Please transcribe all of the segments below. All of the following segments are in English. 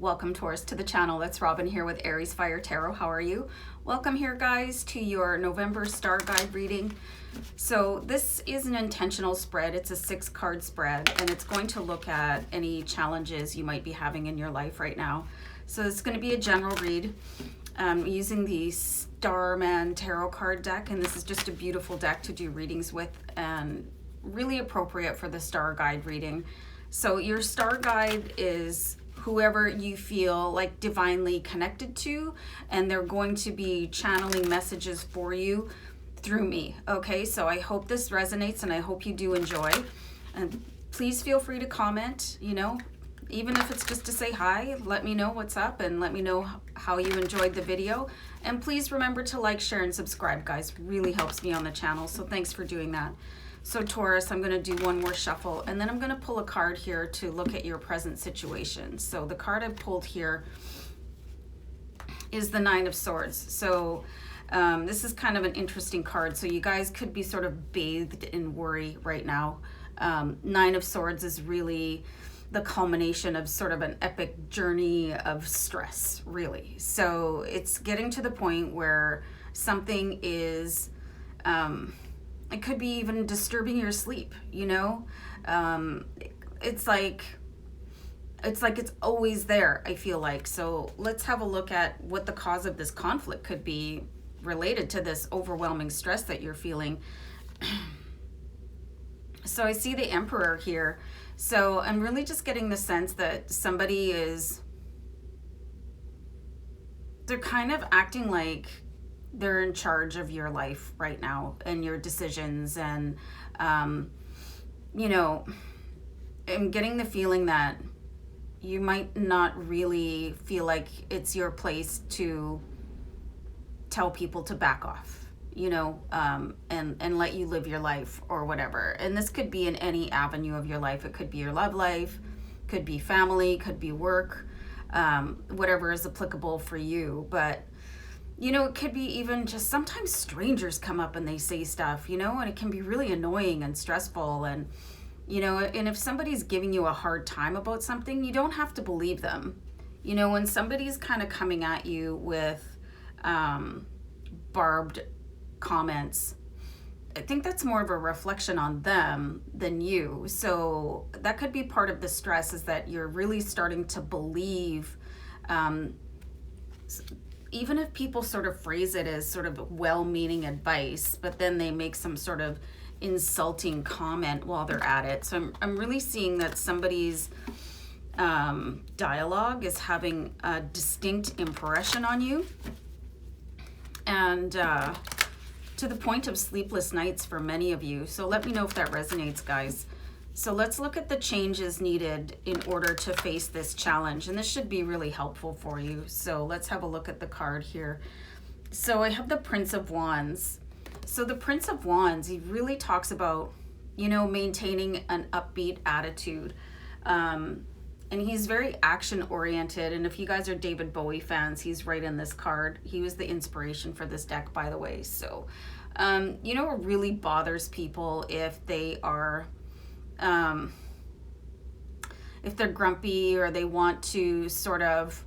Welcome, Taurus, to the channel. It's Robin here with AriesFireTarot. How are you? Welcome here, guys, to your November Starguide reading. So this is an intentional spread. It's a 6-card spread, and it's going to look at any challenges you might be having in your life right now. So it's going to be a general read using the Starman Tarot card deck, and this is just a beautiful deck to do readings with and really appropriate for the Starguide reading. So your Starguide is whoever you feel like divinely connected to, and they're going to be channeling messages for you through me. Okay, so I hope this resonates and I hope you do enjoy. And please feel free to comment, even if it's just to say hi. Let me know what's up and let me know how you enjoyed the video. And please remember to like, share, and subscribe, guys. Really helps me on the channel, so thanks for doing that. So Taurus, I'm going to do one more shuffle, and then I'm going to pull a card here to look at your present situation. So the card I pulled here is the 9 of Swords. So this is kind of an interesting card. So you guys could be sort of bathed in worry right now. 9 of Swords is really the culmination of sort of an epic journey of stress, really. So it's getting to the point where something is... it could be even disturbing your sleep, It's like it's always there, I feel like. So let's have a look at what the cause of this conflict could be related to this overwhelming stress that you're feeling. So I see the Emperor here. So I'm really just getting the sense that somebody they're kind of acting like they're in charge of your life right now and your decisions. And, I'm getting the feeling that you might not really feel like it's your place to tell people to back off, and let you live your life or whatever. And this could be in any avenue of your life. It could be your love life, could be family, could be work, whatever is applicable for you. But it could be even just sometimes strangers come up and they say stuff, and it can be really annoying and stressful. And, and if somebody's giving you a hard time about something, you don't have to believe them. When somebody's kind of coming at you with barbed comments, I think that's more of a reflection on them than you. So that could be part of the stress, is that you're really starting to believe, even if people sort of phrase it as sort of well-meaning advice, but then they make some sort of insulting comment while they're at it. So I'm really seeing that somebody's dialogue is having a distinct impression on you, and to the point of sleepless nights for many of you. So let me know if that resonates, guys. So let's look at the changes needed in order to face this challenge. And this should be really helpful for you. So let's have a look at the card here. So I have the Prince of Wands. So the Prince of Wands, he really talks about, maintaining an upbeat attitude. And he's very action oriented. And if you guys are David Bowie fans, he's right in this card. He was the inspiration for this deck, by the way. So, it really bothers people if they are... if they're grumpy, or they want to sort of,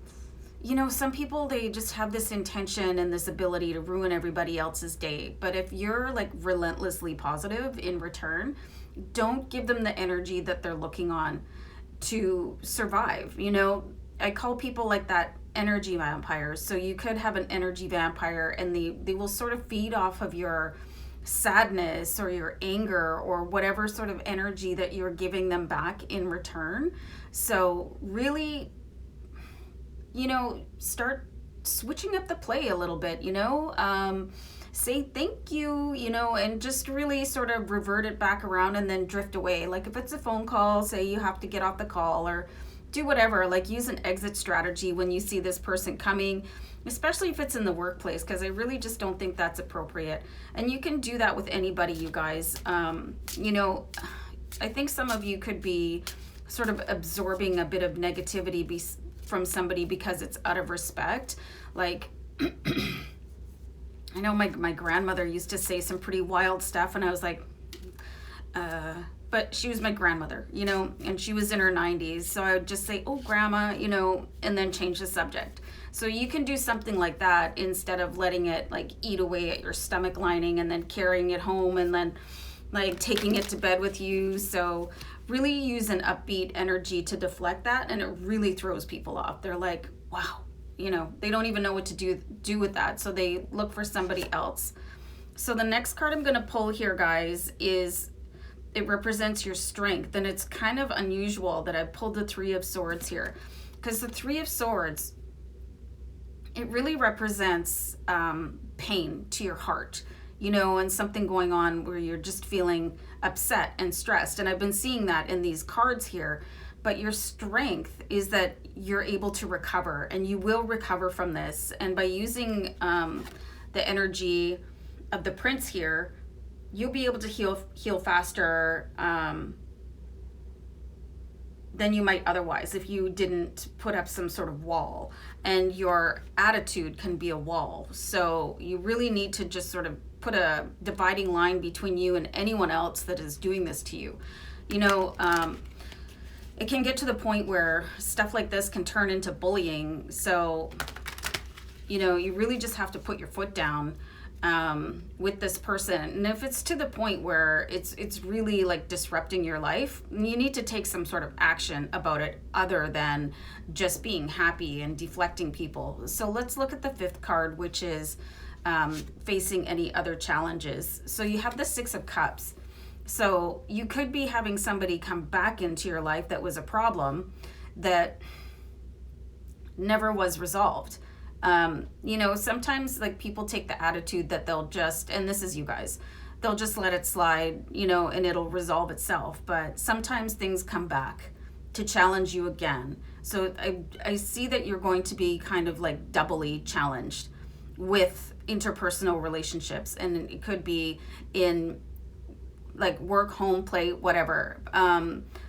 some people, they just have this intention and this ability to ruin everybody else's day. But if you're like relentlessly positive in return, don't give them the energy that they're looking on to survive. I call people like that energy vampires. So you could have an energy vampire, and they will sort of feed off of your sadness or your anger or whatever sort of energy that you're giving them back in return. So really, start switching up the play a little bit, say thank you, and just really sort of revert it back around and then drift away. Like if it's a phone call, say you have to get off the call, or do whatever, like use an exit strategy when you see this person coming, especially if it's in the workplace, because I really just don't think that's appropriate. And you can do that with anybody, you guys. I think some of you could be sort of absorbing a bit of negativity from somebody because it's out of respect. Like, I know my grandmother used to say some pretty wild stuff, and I was like, but she was my grandmother, you know, and she was in her 90s. So I would just say, oh, grandma, you know, and then change the subject. So you can do something like that instead of letting it like eat away at your stomach lining and then carrying it home and then like taking it to bed with you. So really use an upbeat energy to deflect that, and it really throws people off. They're like, wow, you know, they don't even know what to do with that. So they look for somebody else. So the next card I'm going to pull here, guys, is it represents your strength. And it's kind of unusual that I pulled the Three of Swords here, because the Three of Swords, it really represents pain to your heart, you know, and something going on where you're just feeling upset and stressed. And I've been seeing that in these cards here. But your strength is that you're able to recover, and you will recover from this. And by using the energy of the Prince here, you'll be able to heal faster than you might otherwise if you didn't put up some sort of wall. And your attitude can be a wall. So you really need to just sort of put a dividing line between you and anyone else that is doing this to you. You know, it can get to the point where stuff like this can turn into bullying. So, you know, you really just have to put your foot down with this person. And if it's to the point where it's really like disrupting your life, you need to take some sort of action about it other than just being happy and deflecting people. So let's look at the fifth card, which is facing any other challenges. So you have the Six of Cups. So you could be having somebody come back into your life that was a problem that never was resolved. You know, sometimes like people take the attitude that they'll just, and this is you guys, they'll just let it slide, you know, and it'll resolve itself. But sometimes things come back to challenge you again. So I see that you're going to be kind of like doubly challenged with interpersonal relationships. And it could be in like work, home, play, whatever.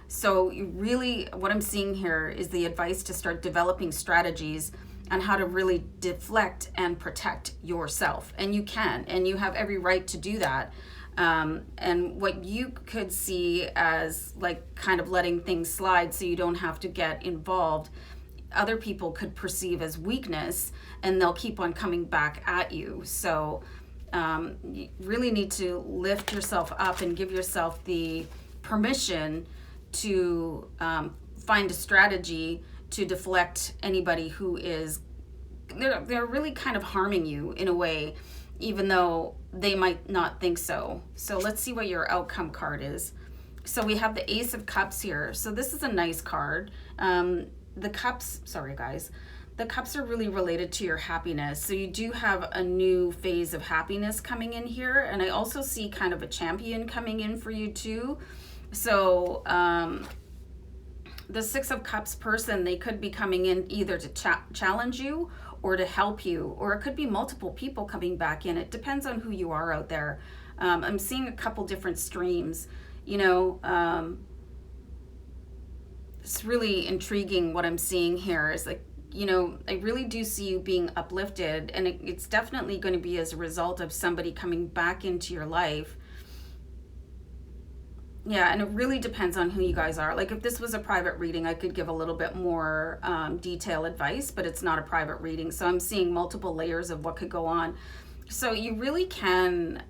So you really, what I'm seeing here is the advice to start developing strategies on how to really deflect and protect yourself. And you can, and you have every right to do that. And what you could see as like kind of letting things slide so you don't have to get involved, other people could perceive as weakness, and they'll keep on coming back at you. So you really need to lift yourself up and give yourself the permission to find a strategy to deflect anybody who is, they're really kind of harming you in a way, even though they might not think so. So let's see what your outcome card is. So we have the Ace of Cups here. So this is a nice card. The cups, sorry guys, the cups are really related to your happiness. So you do have a new phase of happiness coming in here. And I also see kind of a champion coming in for you too. So the Six of Cups person, they could be coming in either to challenge you or to help you, or it could be multiple people coming back in. It depends on who you are out there. I'm seeing a couple different streams, you know. It's really intriguing what I'm seeing here is like, you know, I really do see you being uplifted, and it's definitely going to be as a result of somebody coming back into your life. Yeah, and it really depends on who you guys are. Like if this was a private reading, I could give a little bit more detailed advice, but it's not a private reading. So I'm seeing multiple layers of what could go on. So you really can,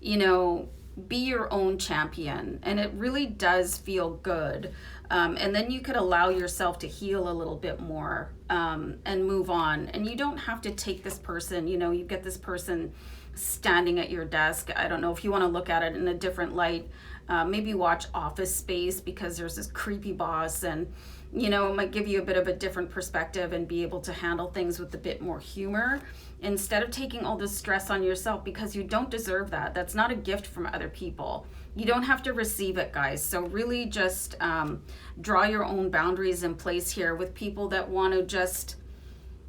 you know, be your own champion, and it really does feel good. And then you could allow yourself to heal a little bit more and move on. And you don't have to take this person, you know, you get this person standing at your desk. I don't know if you want to look at it in a different light. Maybe watch Office Space, because there's this creepy boss, and you know, it might give you a bit of a different perspective and be able to handle things with a bit more humor instead of taking all this stress on yourself, because you don't deserve that. That's not a gift from other people. You don't have to receive it, guys. So really just draw your own boundaries in place here with people that want to just,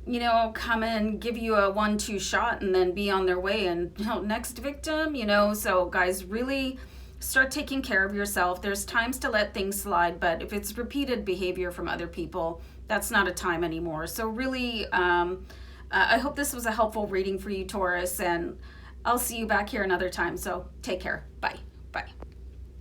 you know, come and give you a 1-2 shot and then be on their way and, you know, next victim, you know. So guys, really start taking care of yourself. There's times to let things slide, but if it's repeated behavior from other people, that's not a time anymore. So really, I hope this was a helpful reading for you, Taurus, and I'll see you back here another time. So take care. Bye. Bye.